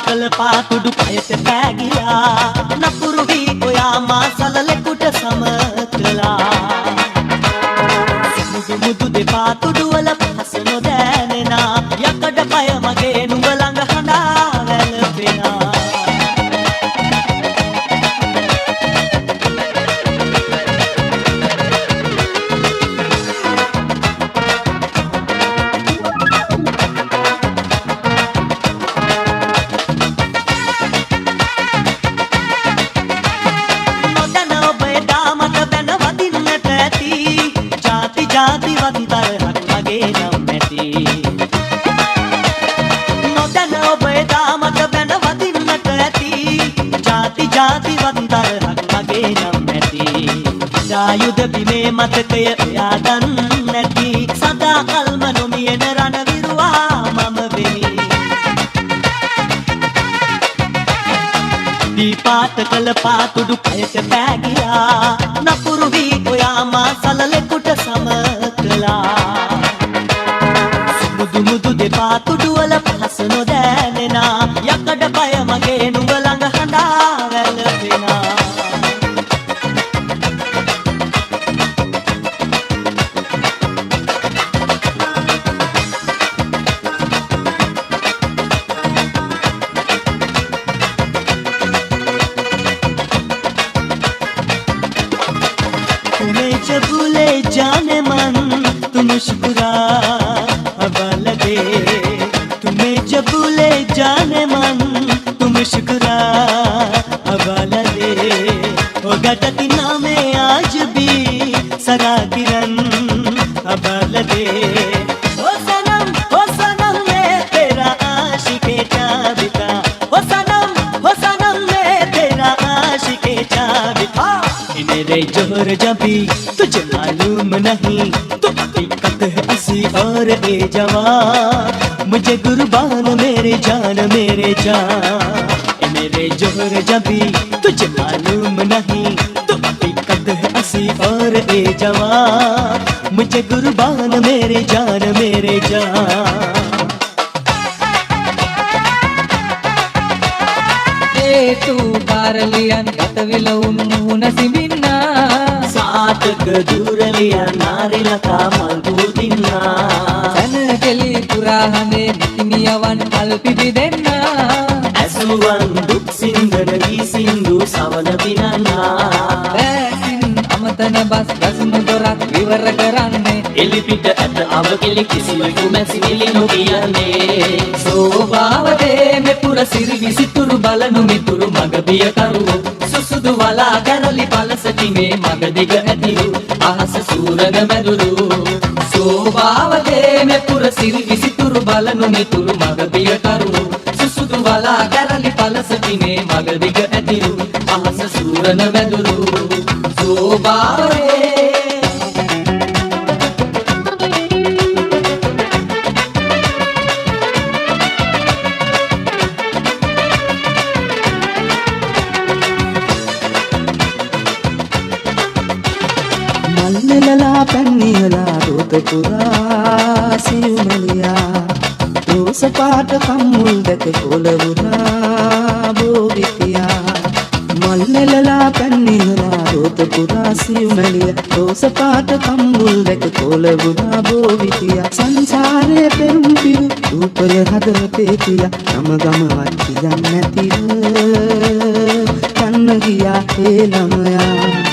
කළ පාතුඩු කයට පෑගිලා නපුරු වී ඔයා මා සලලෙකුට සම කළා මුදු මුදු දෙපා තුඩු වල පහස නොදැනෙනා යකඩ පය මගේ නුඹ ළඟ හඬා වැළපෙනා ජාති වති තරහක් මගේ නම් ඇති නොදැන ඔබ එදා මට බැන වදින්නට ඇති ජාති ජාති වති තරහක් මගේ නම් ඇති ආයුධ බිමේ මතකය ඔයා දන්නේ නැති සදා කල්ම නොමියෙන රණවිරුවා මම වෙමි දීපාත කළ පාතුඩු කයට පෑගිලා නපුරු වී ඔයා මා සලලෙකුට සම කළා මුදු මුදු දෙපා තුඩු වල පහස නොදැනෙනා යකඩ පය මගේ නුඹ ළඟ හඬා වැළපෙනා जब भूले जाने मन तुम मुस्कुरा हवाल दे तुम्हें जब भूले जाने मन तुम मुस्कुरा हवाल दे होगा टकना में आज भी सरा किरण हवाल दे ओ सनम मैं तेरा आशिक़े जाबिता ओ सनम मैं तेरा आशिक़े जाबिता मेरे जोहर जबी तुझे मालूम नहीं तो हकीकत है हंसी और ए जवान मुझे कुर्बान मेरे जान मेरे जोहर जबी तुझे मालूम नहीं तो हकीकत है हंसी और ए जवान मुझे कुर्बान मेरे जान तू कारलियन गतविलवुन मुनसिबिन्ना सातक दूरलिया नारिलका मल्बूदिन्ना सनकेली पुरा हमें नितिमियवन अल्पिबि देन्ना ඇසුවන් දුක් සින්දන වී සින්දු සවන පිනන්නා බෑසින් අමතන බස් ගසුණු දොරක් විවර කරන්නේ එලිපිට ඇත අවකිලි කිසිවෙකු මැසිවිලි නොකියන්නේ සෝභාවදේ මෙපුර සිරි විසිතුරු බලනු මිතුරු මග බිය කරුවෝ සුසුදු වලා කැරලි පලසටි මේ මග දිග ඇතිරු අහස සූරග මැදුරු සෝභාවදේ මෙපුර සිරි විසිතුරු බලනු මිතුරු මග බිය කරුවෝ සුසුදු වලා කැරලි පලසටි මේ මග දිග ඇතිරු අහස සූරන මැදුරු සෝභාවදේ මල්ලලලා පැන්නියලා රෝත පුරා සිව්මලියා රෝස පාට කම්මුල් දැක කොළවුනා බෝවිතියා මල්ලලලා පැන්නියලා රෝත පුරා සිව්මලියා රෝස පාට කම්මුල් දැක කොළවුනා බෝවිතියා සංසාරේ පෙරුම් පිරු රූපය හදවතේ තියා නම ගමවත් කියන්න නැතිව කන්න ගියා ඒ ළමයා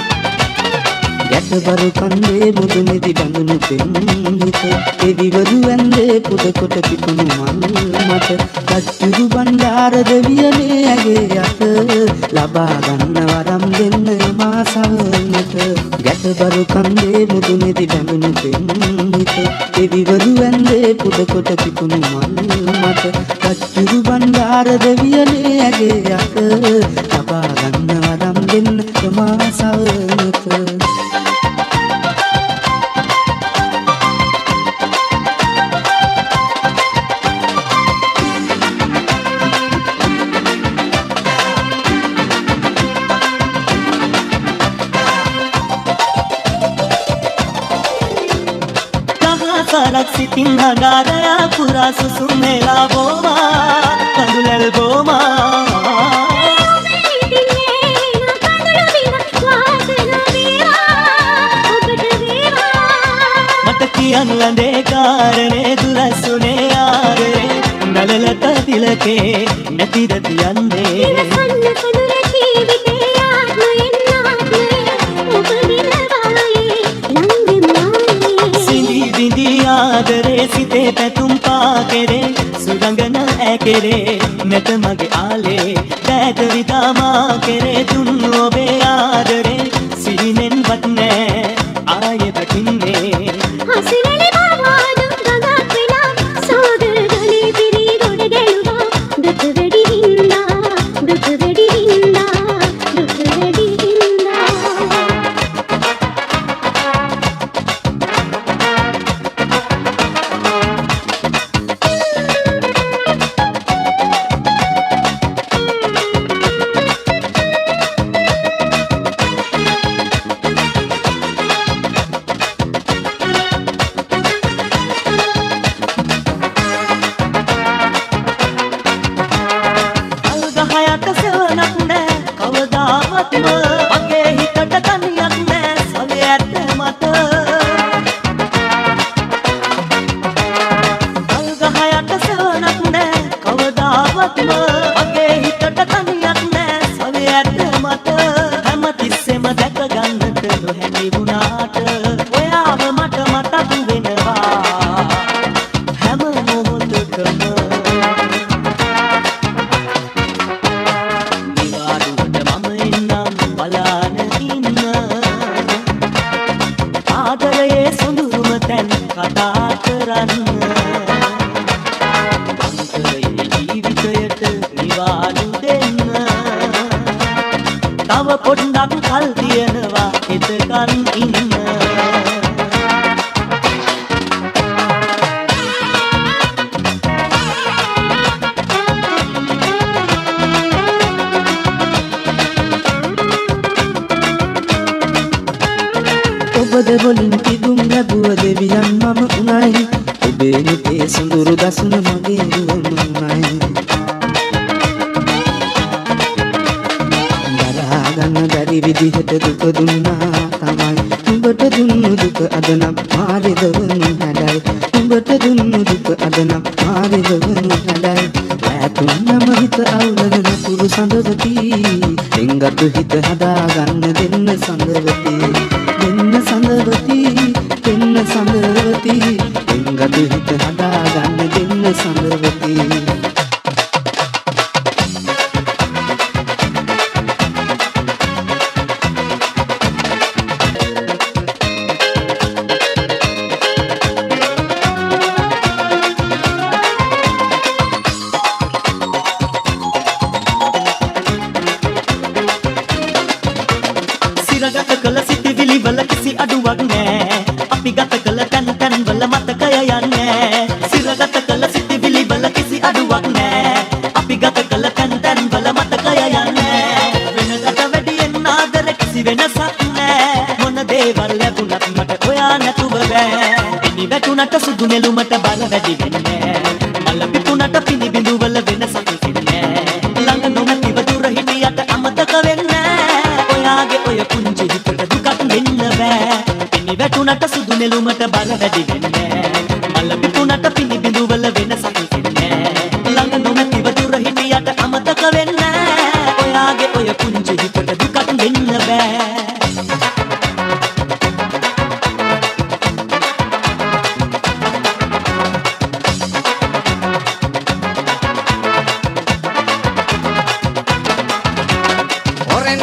ගැටබරු කන්දේ මුදු නිදි බඳුනු පෙම්හිත එවිවරු ඇන්දේ පුද කොට පිපුණු මල් මත කච්චුරු බණ්ඩාර දෙවියනේ ඇගේ යට ලබා ගන්න වරම් දෙන්න මා සවනට ගැටබරු කන්දේ මුදු නිදි බඳුනු පෙම්හිත එවිවරු ඇන්දේ පුද කොට පිපුණු මල් මත කච්චුරු බණ්ඩාර දෙවියනේ ඇගේ යට ලබා ගන්න වරම් දෙන්න මා සවනට වරක් සිතින් හඟාරයා පුරා සුසුම් වෙලා බෝමා කඳුලල් බෝමා කියන් ලඳේ කාරණේ දුරස්සුනේ ආරේ නලලත තිලකේ නැතිද තියන්නේ සිඳී බිඳී ආදරේ සිතේ පැතුම් පාකෙරේ සුරංගන ඇකෙරේ නැත මගේ ආලේ දෑත විතාමා කෙරේ දුන් ඔබේ ආදරේ සිහිනෙන් වත් නෑ ආයෙ දකින්නේ हसरले बावादु गगक वेला सागर गले पिरी गोड गेलुवा दुख वेडी हिंदा दुख वेडी हिंदा दुख वेडी हिंदा මගේ හිතට තනියක් නෑ සවේ ඇත්ත මත අල්ගහයට සවනක් නෑ කවදාවත්ම මගේ හිතට තනියක් නෑ සවේ ඇත්ත මත හැම තිස්සෙම දැක ගන්නට නොහැකි වුණාට ඔයාව මට මතක් වෙනවා හැම මොහොතකම බලාන ඉන්න ආදරයේ සොඳුරුම තැන් කතා කරන්න අන්තරයේ ජීවිතයට නිවාඩු දෙන්න තව පොඩ්ඩක් කල් තියනවා එතකන් ඉන්න ඔබද වලින් පිදුම් ලැබුව දෙවියන් මම උණයි ඔබේ නිතේ සුඳුරු දසුන මගේ රුවමුණයි දරා ගන්න බැරි විදිහට දුක දුන්නා තමයි උඹට දුන්නු දුක අද නම් මාරේ දවනු හැඩයි උඹට දුන්නු දුක අද නම් මාරේ දවනු හැඩයි ඈතුන්නම හිත අවුලන නපුරු සඳවති එංගතු හිත හදා ගන්න දෙන්න සඳවති දෙන්න සඳවති දෙන්න සඳවති එංගතු හිත හදා ගන්න දෙන්න සඳවති සිරගත කළ සිටිවිලි වල කිසි අඩුවක් නෑ අපි ගත කළ තැන් තැන් වල මතකය යන්නේ සිරගත කළ සිටිවිලි වල කිසි අඩුවක් නෑ අපි ගත කළ තැන් තැන් වල මතකය යන්නේ වෙනකට වැඩියෙන් ආදර කිසි වෙනසක් නෑ මොන දේවල් ලැබුණත් මට ඔයා නැතුව බෑ එනි වැටුණට සුදු නෙළුමට බල වැඩි වෙන්නේ මල පිපුණට පිළිබිඳු වල වෙනසක් වෙන්නේ ළඟ නොමැතිව දුර හිටියට අමතක වෙන්නේ ඔයාගේ ඔය පුංචි හිතට දුකක් දෙන්න බෑ පිනි වැටුණට සුදු නෙළුමට බල වැඩි වෙන්නේ මල පිපුණට පිළිබිඳු වල වෙනසක් වෙන්නේ ළඟ නොමැතිව දුර හිටියට අමතක වෙන්නේ ඔයාගේ ඔය පුංචි හිතට දුකක් දෙන්න බෑ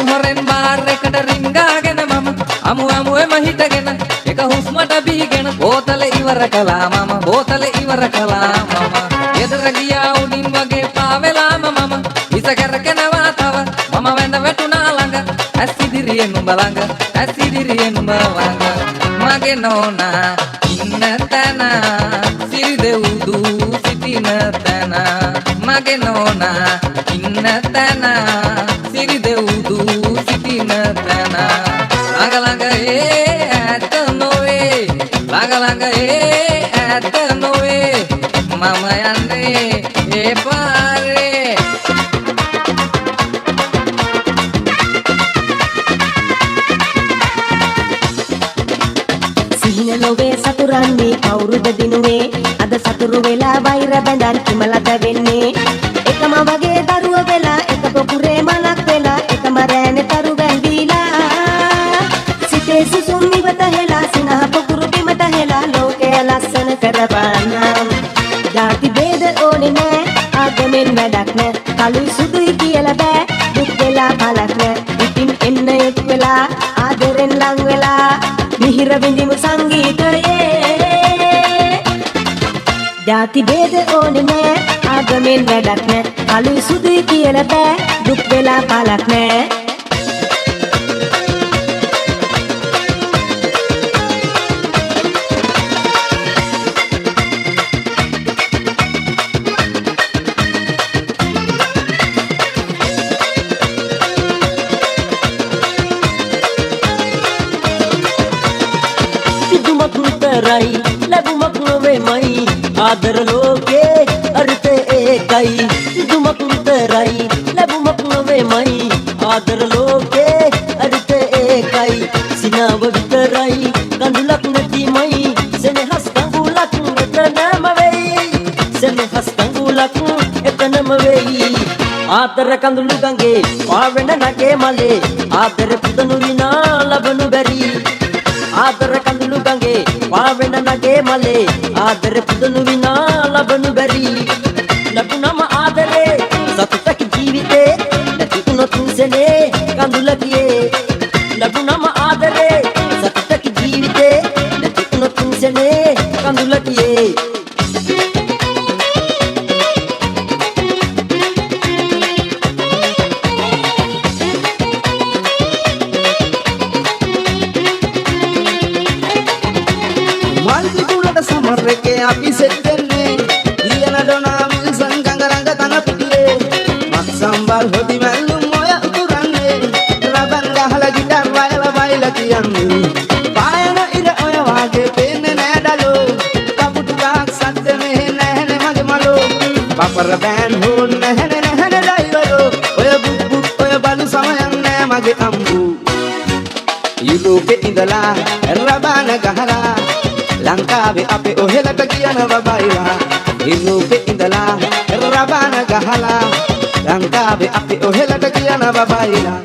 හොරෙන් බාර් එකට රින්ගාගෙන මම අමු අමුවෙම හිටගෙන එක හුස්මට බීගෙන බෝතල ඉවර කළා මම බෝතල ඉවර කළා මම ගෙදර ගියා උඩින් වගේ පාවෙලාම මම හිස කරගෙනවා තව මම වැඳ වැටුණා ළඟ ඇස් ඉදිරියේ නුඹ ළඟ ඇස් ඉදිරියේ නුඹ ළඟ මගේ නෝනා ඉන්න තැන සිරි දෙව්දු සිටින තැන මගේ නෝනා ඉන්න තැන සිරි දෙව්දු සිටින තැන ළඟ ළඟ ඇත නොවේ ළඟ ළඟ ඇත්ත නොවේ මම යන්නේ ඒ පාරේ සිහින ලොවේ සතුරන්නේ කවුරුද දිනුවේ අද සතුරු වෙලා වෛර බැඳන් කිමලද වෙන්නේ එකම වගේ දරුව වෙලා එක පොකුරේ මලක් වෙලා එකම රෑනේ තරු බැඳීලා සිතේ සුසුම් ඉවත හෙලා සිනහ පොකුරු බිමට හෙලා ලෝකය ලස්සන කරපන්නම් ජාති බේද ඕනේ නෑ ආගමෙන් වැඩක් නෑ කළුයි සුදුයි කියලා බෑ දුක් වෙලා පළක් නෑ ඉතින් එන්න එක් වෙලා ආදරෙන් ලං වෙලා මිහිර විඳිමු සංගීතයේ ජාති බේද ඕනේ නෑ ආගමෙන් වැඩක් නෑ කළුයි සුදුයි කියලා බෑ දුක් වෙලා පළක් නෑ රයි ලැබුමක් නොවේමයි ආදර ලෝකේ අර්ථය ඒකයි දුමක් විතරයි ලැබුමක් නොවේමයි ආදර ලෝකේ අර්ථය ඒකයි සිනාව විතරයි කඳුලක් නැතිමයි සෙනෙහස් කඳුලක් එතනම වෙයි සෙනෙහස් කඳුලක් එතනම වෙයි ආදර කඳුළු ගඟේ පාවෙන නගේ මලේ ආදර පුදනු විනා ලබනු බැරි ආදර කඳුළු ගඟේ පාවෙන නගේ මලේ ආදර පුදනු විනා ලබනු බැරි ලැබුණම ආදරේ සතුටක ජීවිතේ නැති උනොත් සෙනේ කඳුලකියේ ලැබුණම ආදරේ සතුටක ජීවිතේ නැති උනොත් සෙනේ කඳුලකියේ අපි සෙට්ටන්නේ ලියන ඩොනා විල්සන් ගංගරංග තන පිටියේ මත් සම්බල් හොදි මැල්ලුම් ඔය උතුරන්නේ රබන් ගහලා ගිටර් වයල වයල කියන්නේ පායන ඉර ඔය වාගේ පේන්නේ නෑඩලෝ කපුටු ගහක් සද්ද මෙහෙ නැහැනේ මගේ මලෝ පපර බෑන් හොන් නැහැනේ නැහැනේ ඩයිවරෝ ඔය බුක් ඔය බලු සමයන් නෑ මගේ අම්බු යුරෝපේ ඉඳලා රබාන ගහලා ලංකාවේ අපේ ඔහෙලට කියනවා බයිලා යුරෝපේ ඉඳලා රබාන ගහලා ලංකාවේ අපේ ඔහෙලට කියනවා බයිලා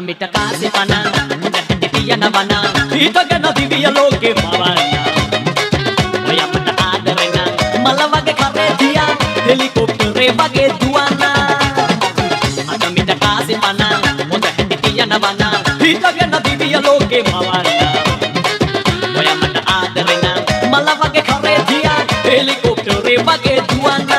මිට කාසේ පනන් හැටි තියන වන හිතගෙන දිවිය ලෝකේ පවන්න ඔය අපට ආදරෙන මල වගේ කරේ දියා හෙලිකොප්ටරේ වගේ දුවන අත මිට කාසේ පනන් හොඳ හැටි තියන වන හිතගෙන දිවිය ලෝකේ පවන්න ඔය අපට ආදරෙන මල වගේ කරේ දියා හෙලිකොප්ටරේ වගේ දුවන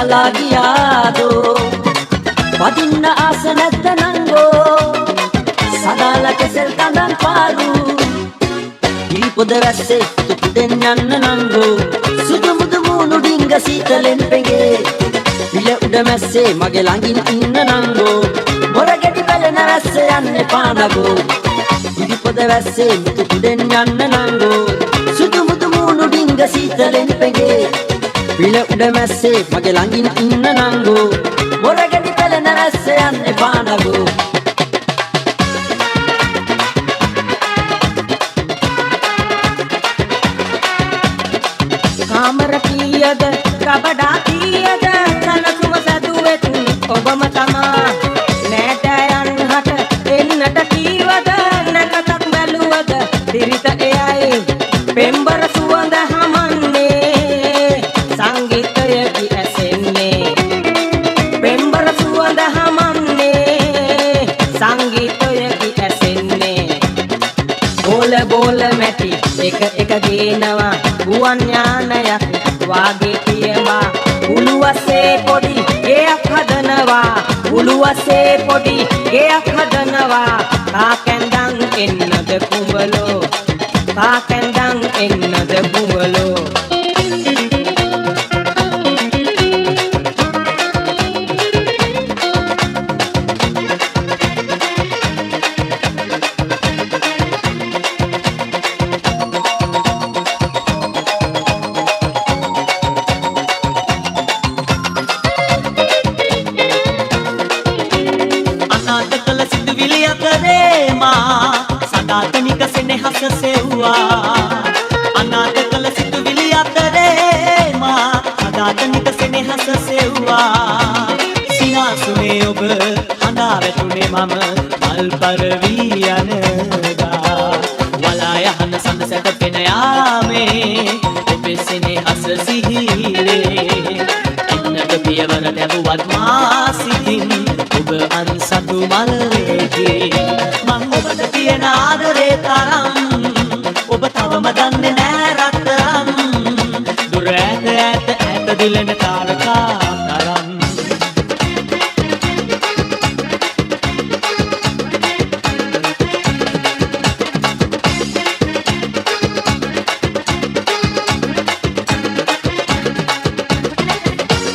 ගලා ගියාදෝ වදින්න ආස නැද්ද නංගෝ සදාල කෙසෙල් කඳන් පාරු ඉරිපොද වැස්සේ තුපුටෙන් යන්න නංගෝ සුදු මුදු මූණු ඩිංග සීතලෙන් පෙඟේ පිළ උඩ මැස්සේ මගේ ළඟින් ඉන්න නංගෝ මොර ගෙඩි බැලන වැස්සේ යන්නේ පානගෝ ඉරිපොද වැස්සේ තුපුටෙන් යන්න නංගෝ සුදු මුදු මූණු ඩිංග සීතලෙන් පෙඟේ පිළ උඩ මැස්සේ මගේ ළඟින් ඉන්න නංගෝ මොර ගෙඩි පෙළෙන රැස්සේ යන්නේ පානගෝ කාමර කීයද කබඩා කීයද සනසුම සැදුවෙත් ඔබම තමා නෑටයන් හට එන්නට කීව එක ගේනවා ගුවන් යානයක් වාගේ කියවා උළුවසේ පොඩි ගෙයක් හදනවා උළුවසේ පොඩි ගෙයක් හදනවා කාකැන්දන් එන්නද කුඹලෝ කාකැන්දන් එන්නද කුඹලෝ සදාතනික සෙනෙහස සෙව්වා අනාථ කළ සිතුවිලි අතරේ මා සදාතනික සෙනෙහස සෙව්වා සිනාසුනේ ඔබ හඬා වැටුනේ මම මල් පරවී යනදා වලා යහන සඳ සැතපෙන යාමේ ඔබේ සෙනෙහස සිහිනේ එන්නට පියවර දැවුවත් මා සිතින් ඔබ අන්සතු මලකේ මං ඔබට තියෙන ආදරේ තරම් ඔබ තවම දන්නේ නෑ රත්තරන් දුර ඈත දිලෙන තාරකා තරම්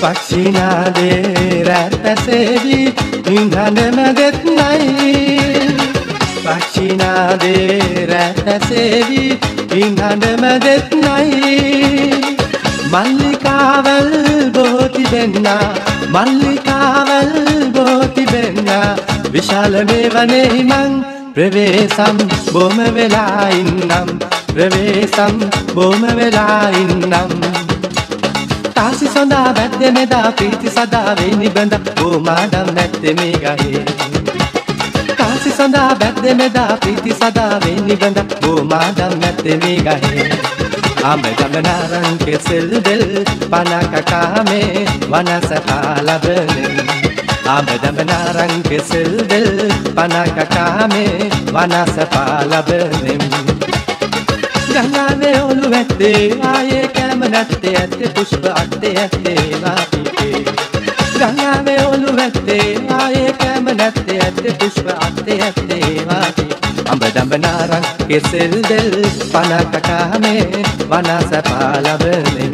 පක්ෂිනාදේ රැත්පැසේවි ඉන්හඬ මැදෙත් නයි පක්ෂිනාදේ රැත්පැසේවි ඉන්හඬ මැදෙත් නයි මල්ලිකාවල් බෝති බෙන්නා මල්ලිකාවල් බෝති බෙන්නා විශාල මේ වනේහි මං ප්‍රවේසම් බොම වෙලා ඉන්නම් ප්‍රවේසම් බොම වෙලා ඉන්නම් තාසි සඳා වැද්දෙ මෙදා ප්‍රීති සදා වේ නිබඳ ඕමාඩම් නැත්තේ මේ ගහේ තාසි සඳා වැද්දෙ මෙදා ප්‍රීති සදා වේ නිබඳ ඕමාඩම් නැත්තේ මේ ගහේ ආමෙදම නාරං කෙසෙල් දෙල් පනක කාමේ වනසපා ලබනේ ආමෙදම නාරං කෙසෙල් දෙල් පනක කාමේ වනසපා ලබනේ ගංගාවේ ඔලු වැත්තේ ආයේ කැම නැත්තේ ඇත්තේ පුෂ්ප අත්තේ ඇත්තේ වාපිකේ ගංගාවේ ඔලු වැත්තේ ආයේ කැම නැත්තේ ඇත්තේ පුෂ්ප අත්තේ ඇත්තේ වාපිකේ අඹ දඹ නාරං කෙසෙල් දෙල් පනක කාමේ වනසපා ලබනේ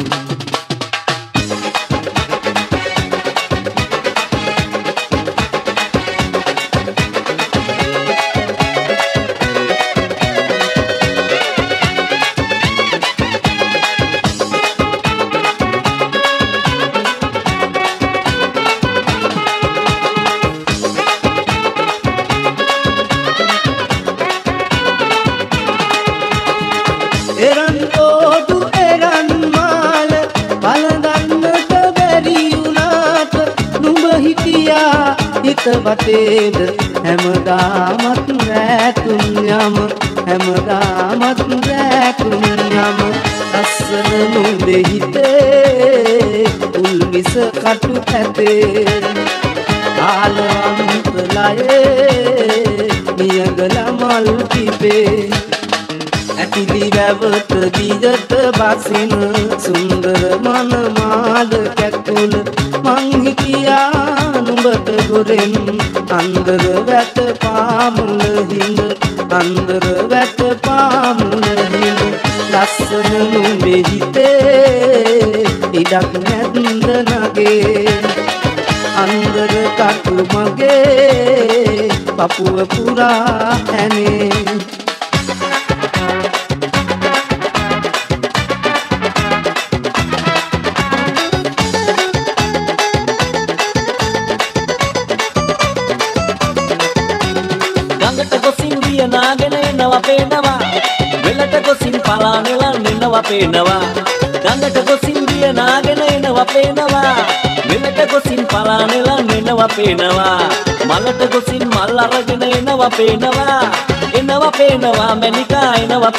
වටේද හැමදාමත් රැතුන් යම හැමදාමත් රැතුන් යම අස්සන නුඹේ හිතේ උල්විස කටු ඇතේ ආලවන්ත ලයේ නියගල මල් පිපේ ඇතිලි වැවට දිගට බසින සුන්දර මනමාල කැකුල මං හිටියා නුඹට ගොරෙන් අන්දර වැට පාමුල හිඳ අන්දර වැට පාමුල හිඳ ලස්සන නුඹේ හිතේ ඉඩක් නැද්ද නගේ අන්දර කටු මගේ පපුව පුරා ඇනේ නාගෙන එනවා පේනවා වෙලට ගොසින් පලානෙලා නිනවා පේනවා ගඟට ගොසින් දිය නාගෙන එනවා පේනවා වෙලට ගොසින් පලානෙලා නිනවා පේනවා මලට ගොසින් මල් අරගෙන එනවා පේනවා මැනිකා එනවා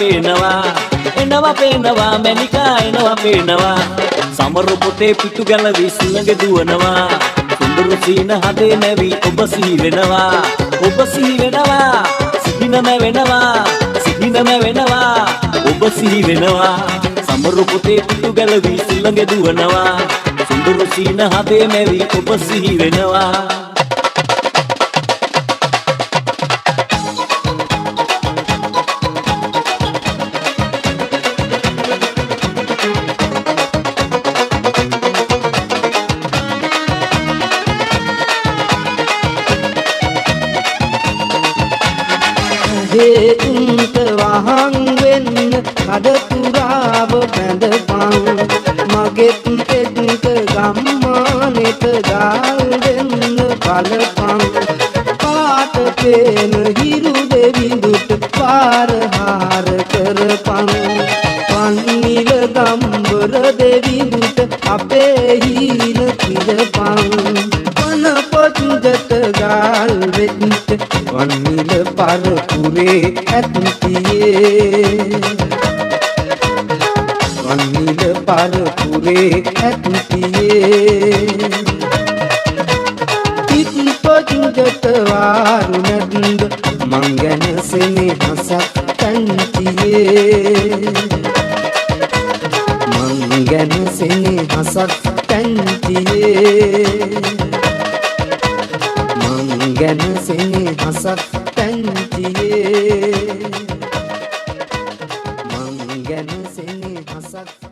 පේනවා මැනිකා එනවා පේනවා සමරු පොතේ පිටු ගැලවි සුළඟ දුවනවා සුඳුරු සීන හදේ නැවි ඔබ සිහි වෙනවා සිහිනම වෙනවා ඔබ ඔබ සිහි වෙනවා සමරු පොතේ පිටු ගැලවි සුළඟ දුවනවා සුඳුරු සීන හදේ මැවි ඔබ සිහි වෙනවා හේතුන්ට වහන් වෙන්න කඩතුරාව බැඳපන් මගෙත් එක්ක ගම්මානෙට ගල් දෙන්න බලපන් පාට පේන හිරු දෙවිඳුට පාරහාර කරපන් පන්නිල ගම්බර දෙවිඳුට අපේ හීන කිරපන් වන පොජුදට ගල් වෙච්ච වන්නිල පරපුරේ ඇතුතියේ වන්නිල පරපුරේ ඇතුතියේ පිටි පොජුදට වාරු නැද්ද මං ගැන සෙනෙහසක් තන්තියේ මං ගැන සෙනෙහසක් තන්තියේ ගැන සෙනෙහසක් තන්තියේ මං ගැන සෙනෙහසක්